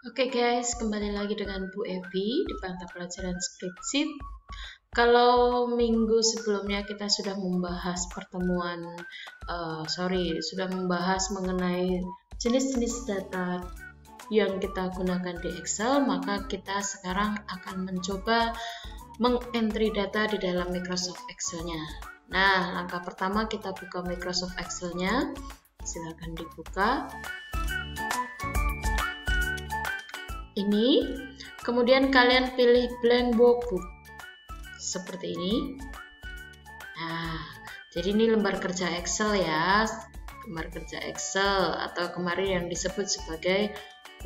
Oke guys, kembali lagi dengan Bu Evi di mata pelajaran spreadsheet. Kalau minggu sebelumnya kita sudah membahas sudah membahas mengenai jenis-jenis data yang kita gunakan di Excel, maka kita sekarang akan mencoba mengentry data di dalam Microsoft Excel-nya. Nah, langkah pertama kita buka Microsoft Excel-nya. Silakan dibuka. Ini, kemudian kalian pilih blank workbook seperti ini. Nah, jadi ini lembar kerja Excel ya, lembar kerja Excel atau kemarin yang disebut sebagai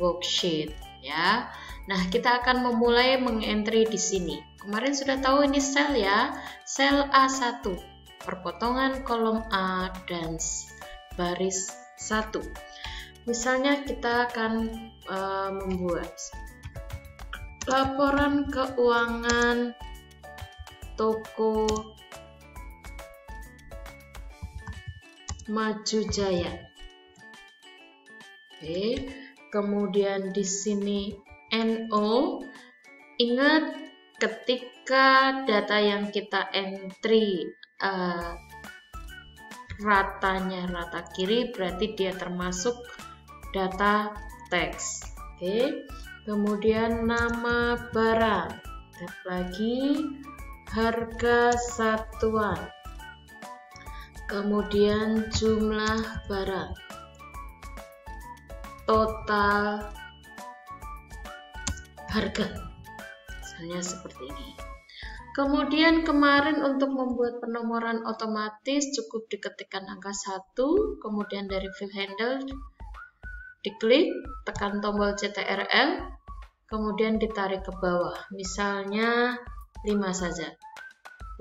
worksheet ya. Nah, kita akan memulai mengentry di sini. Kemarin sudah tahu ini sel ya, sel A1, perpotongan kolom A dan baris 1. Misalnya kita akan membuat laporan keuangan toko Maju Jaya. Oke, kemudian di sini NO. Ingat ketika data yang kita entry ratanya rata kiri, berarti dia termasuk data teks. Oke, kemudian nama barang, tab lagi harga satuan, kemudian jumlah barang, total harga, misalnya seperti ini. Kemudian kemarin untuk membuat penomoran otomatis cukup diketikkan angka 1, kemudian dari fill handle diklik, tekan tombol CTRL, kemudian ditarik ke bawah, misalnya 5 saja.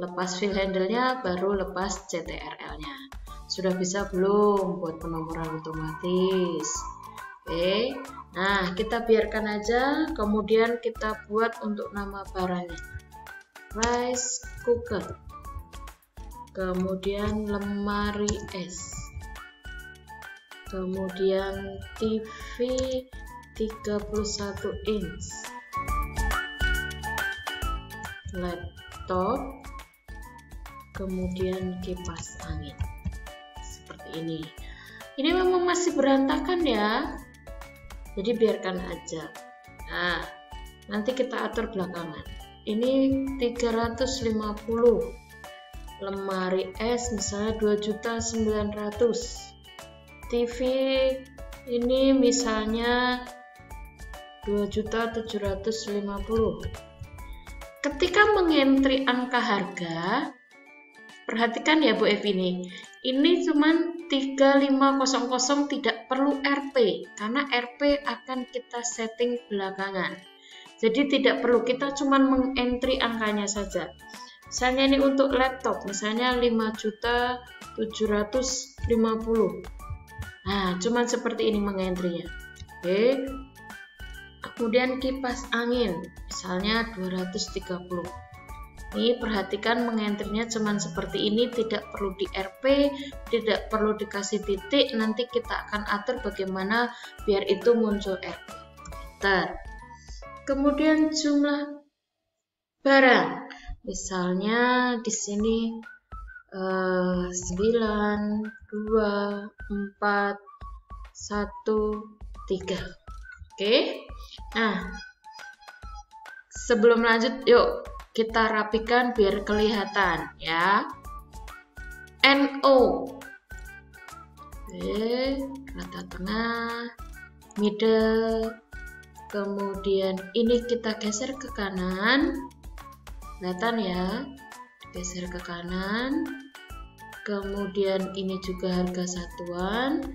Lepas fill handle-nya, baru lepas CTRL-nya. Sudah bisa belum buat penomoran otomatis? Oke, nah kita biarkan aja, kemudian kita buat untuk nama barangnya. Rice cooker, kemudian lemari es, kemudian TV 31 inch, laptop, kemudian kipas angin. Seperti ini. Ini memang masih berantakan ya, jadi biarkan aja. Nah, nanti kita atur belakangan. Ini 350, lemari es misalnya 2.900.000, TV ini misalnya 2.750.000. Ketika mengentry angka harga, perhatikan ya Bu Evi ini cuman 3500, tidak perlu RP karena RP akan kita setting belakangan. Jadi tidak perlu, kita cuman mengentry angkanya saja. Misalnya ini untuk laptop, misalnya 5.750.000. Nah, cuman seperti ini mengentrynya. Oke. Kemudian kipas angin, misalnya 230. Ini perhatikan mengentrynya cuman seperti ini, tidak perlu di RP, tidak perlu dikasih titik. Nanti kita akan atur bagaimana biar itu muncul RP. Kemudian jumlah barang, misalnya di sini 9, 2, 4, 1, 3. Oke. Nah, sebelum lanjut, yuk kita rapikan biar kelihatan ya. NO. Oke, rata tengah, middle. Kemudian ini kita geser ke kanan, kelihatan ya, geser ke kanan. Kemudian ini juga harga satuan.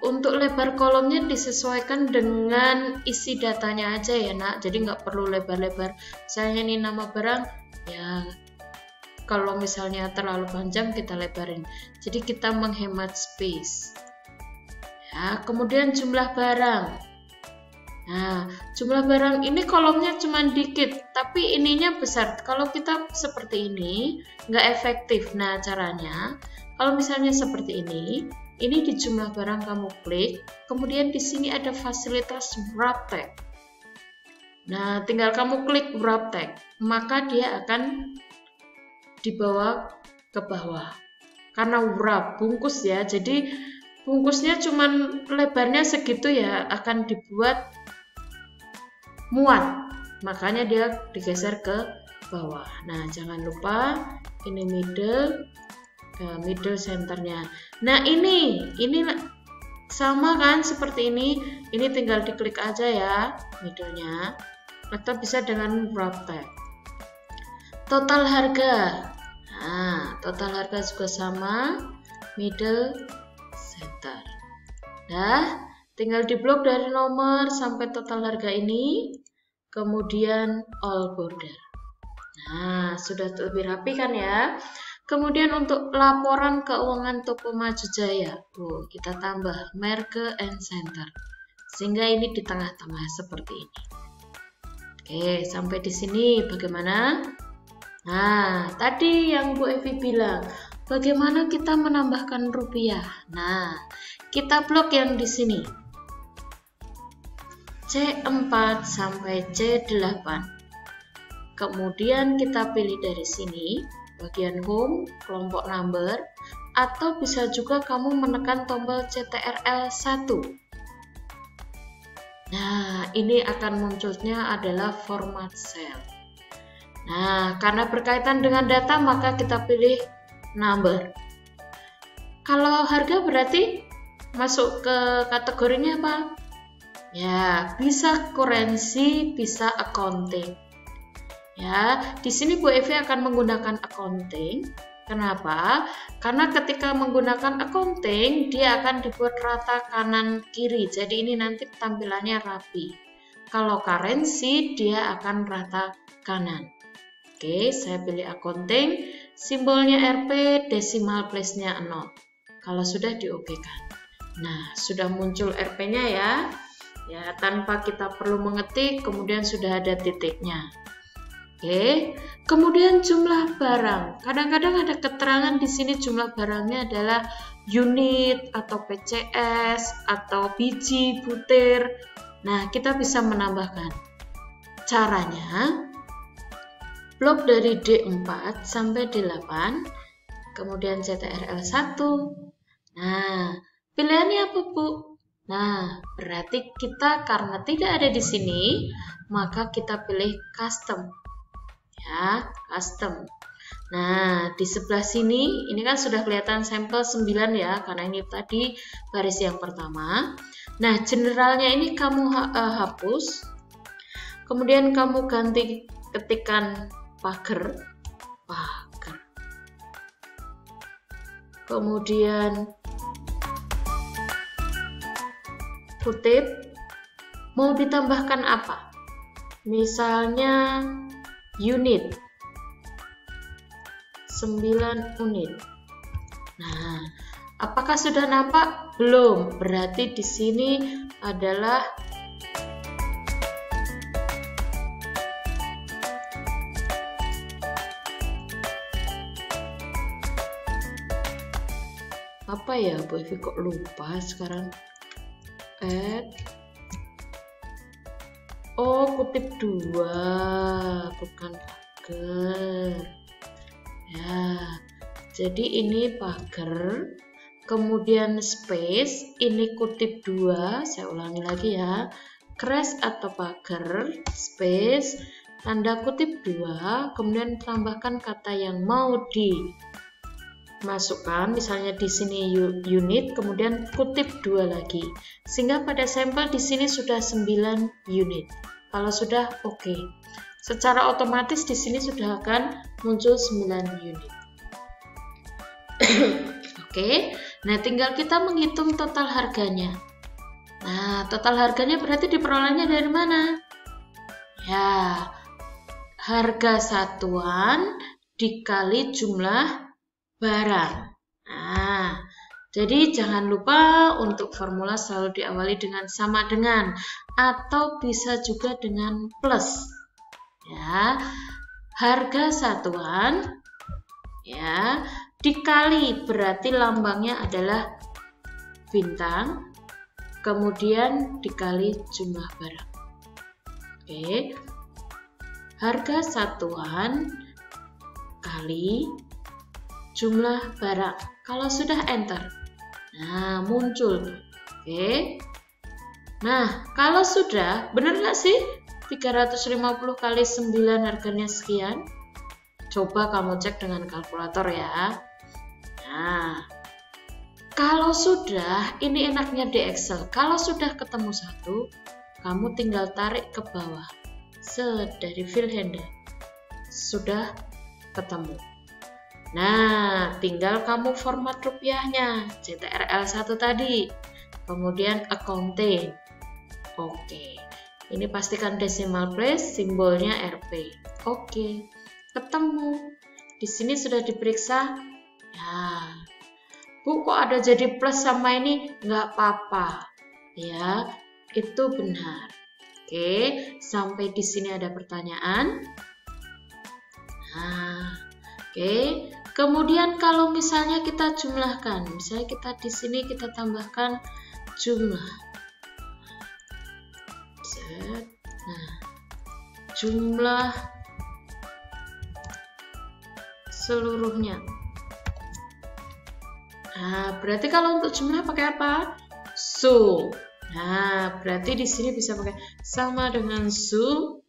Untuk lebar kolomnya disesuaikan dengan isi datanya aja ya nak, jadi nggak perlu lebar-lebar. Misalnya ini nama barang, ya kalau misalnya terlalu panjang kita lebarin. Jadi kita menghemat space. Ya, kemudian jumlah barang. Nah, jumlah barang ini kolomnya cuma dikit, tapi ininya besar. Kalau kita seperti ini, nggak efektif. Nah, caranya, kalau misalnya seperti ini, ini di jumlah barang kamu klik, kemudian di sini ada fasilitas wrap tag. Nah, tinggal kamu klik wrap tag, maka dia akan dibawa ke bawah. Karena wrap, bungkus ya, jadi bungkusnya cuman lebarnya segitu ya, akan dibuat muat. Makanya dia digeser ke bawah. Nah, jangan lupa ini middle centernya. Nah, ini sama kan seperti ini. Ini tinggal diklik aja ya middle-nya, atau bisa dengan wrap tag. Total harga. Nah, total harga juga sama, middle center. Nah, tinggal diblok dari nomor sampai total harga ini, kemudian all border. Nah, sudah lebih rapi kan ya. Kemudian untuk laporan keuangan Toko Maju Jaya, kita tambah merge and center, sehingga ini di tengah-tengah seperti ini. Oke, sampai di sini bagaimana? Nah, tadi yang Bu Evi bilang, bagaimana kita menambahkan rupiah? Nah, kita blok yang di sini. C4 sampai C8. Kemudian kita pilih dari sini, bagian home, kelompok number, atau bisa juga kamu menekan tombol CTRL1. Nah, ini akan munculnya adalah format cell. Nah, karena berkaitan dengan data, maka kita pilih number. Kalau harga berarti masuk ke kategorinya apa? Ya, bisa currency, bisa accounting. Ya, di sini Bu Evi akan menggunakan accounting. Kenapa? Karena ketika menggunakan accounting, dia akan dibuat rata kanan kiri. Jadi ini nanti tampilannya rapi. Kalau currency, dia akan rata kanan. Oke, saya pilih accounting. Simbolnya Rp, decimal place-nya 0. Kalau sudah di-OK-kan. Nah, sudah muncul Rp-nya ya. Ya, tanpa kita perlu mengetik, kemudian sudah ada titiknya. Oke, kemudian jumlah barang. Kadang-kadang ada keterangan di sini jumlah barangnya adalah unit atau PCS atau biji, butir. Nah, kita bisa menambahkan. Caranya, blok dari D4 sampai D8, kemudian CTRL1. Nah, pilihannya apa, Bu? Nah, berarti kita karena tidak ada di sini, maka kita pilih custom. Ya, custom. Nah, di sebelah sini, ini kan sudah kelihatan sampel 9 ya, karena ini tadi baris yang pertama. Nah, generalnya ini kamu hapus, kemudian kamu ganti ketikan pagar, kemudian kutip, mau ditambahkan apa? Misalnya unit 9 unit. Nah, apakah sudah nampak? Belum. Berarti di sini adalah apa ya, Bu Evi kok lupa sekarang. Oh, kutip 2, bukan pagar. Ya, jadi ini pagar, kemudian space, ini kutip 2, saya ulangi lagi ya. Crash atau pagar, space, tanda kutip 2, kemudian tambahkan kata yang mau dimasukkan, misalnya di sini unit, kemudian kutip 2 lagi. Sehingga pada sampel di sini sudah 9 unit. Kalau sudah oke. Secara otomatis di sini sudah akan muncul 9 unit. Oke. Nah, tinggal kita menghitung total harganya. Nah, total harganya berarti diperolehnya dari mana? Ya, harga satuan dikali jumlah barang. Nah, jadi jangan lupa untuk formula selalu diawali dengan sama dengan atau bisa juga dengan plus. Ya, harga satuan ya dikali berarti lambangnya adalah bintang, kemudian dikali jumlah barang. Oke, harga satuan kali jumlah barang. Kalau sudah enter, nah muncul. Oke, nah kalau sudah, bener nggak sih 350 kali 9 harganya sekian? Coba kamu cek dengan kalkulator ya. Nah, kalau sudah, ini enaknya di Excel. Kalau sudah ketemu satu, kamu tinggal tarik ke bawah. Dari fill handle. Sudah ketemu. Nah, tinggal kamu format rupiahnya. CTRL1 tadi. Kemudian accounting. Oke. Ini pastikan decimal place, simbolnya Rp. Oke. Ketemu. Di sini sudah diperiksa. Ya. Bu, kok ada jadi plus sama ini? Nggak apa-apa. Ya, itu benar. Oke, sampai di sini ada pertanyaan. Nah, oke. Kemudian kalau misalnya kita jumlahkan, misalnya kita di sini kita tambahkan jumlah. Nah, jumlah seluruhnya. Nah, berarti kalau untuk jumlah pakai apa? Sum. Nah, berarti di sini bisa pakai sama dengan sum,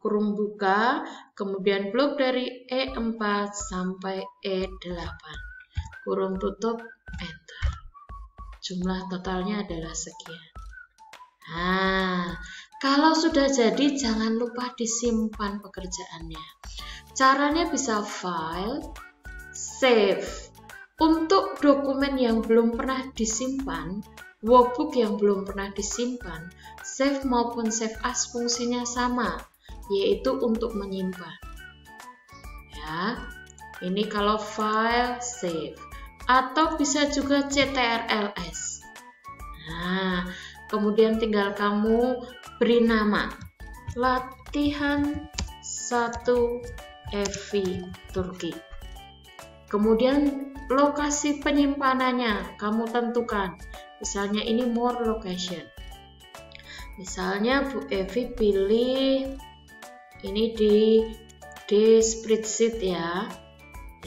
kurung buka, kemudian blok dari E4 sampai E8. Kurung tutup, enter. Jumlah totalnya adalah sekian. Nah, kalau sudah jadi jangan lupa disimpan pekerjaannya. Caranya bisa file, save. Untuk dokumen yang belum pernah disimpan, workbook yang belum pernah disimpan, save maupun save as fungsinya sama, yaitu untuk menyimpan. Ya, ini kalau file, save. Atau bisa juga CTRL-S. Nah, kemudian tinggal kamu beri nama. Latihan 1 EV Turki. Kemudian lokasi penyimpanannya kamu tentukan. Misalnya ini more location. Misalnya Bu Evi pilih ini di spreadsheet ya.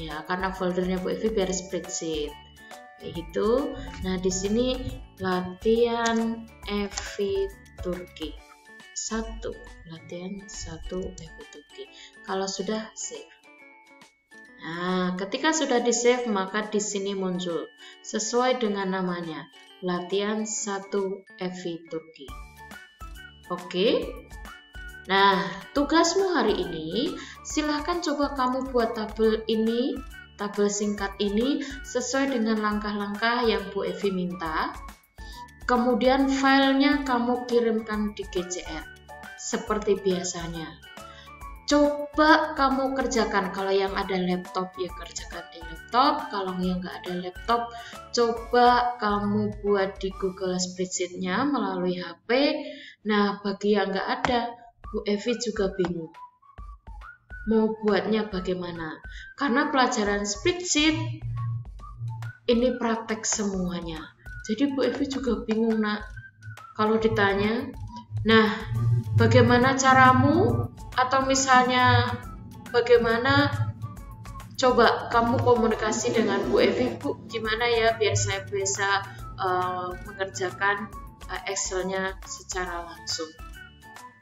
Ya, karena foldernya Bu Evi biar spreadsheet. Kayak gitu. Nah, di sini latihan Evi Turki. 1, latihan 1 Evi Turki. Kalau sudah save. Nah, ketika sudah di-save, maka di sini muncul sesuai dengan namanya, latihan 1 EV Turki. Oke. Nah, tugasmu hari ini, silahkan coba kamu buat tabel ini, tabel singkat ini sesuai dengan langkah-langkah yang Bu Evi minta. Kemudian filenya kamu kirimkan di GCR seperti biasanya. Coba kamu kerjakan, kalau yang ada laptop ya kerjakan di laptop, kalau yang nggak ada laptop coba kamu buat di Google Spreadsheet-nya melalui HP. Nah, bagi yang nggak ada, Bu Evi juga bingung mau buatnya bagaimana, karena pelajaran spreadsheet ini praktek semuanya, jadi Bu Evi juga bingung nak kalau ditanya. Nah, bagaimana caramu? Atau misalnya bagaimana, coba kamu komunikasi dengan Bu Evi, Bu, gimana ya biar saya bisa mengerjakan Excel-nya secara langsung.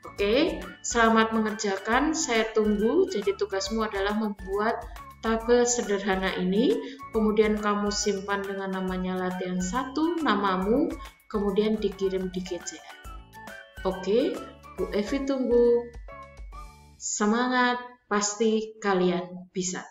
Oke, selamat mengerjakan, saya tunggu. Jadi tugasmu adalah membuat tabel sederhana ini, kemudian kamu simpan dengan namanya latihan 1, namamu, kemudian dikirim di GCR. Oke, Bu Evi tunggu. Semangat, pasti kalian bisa.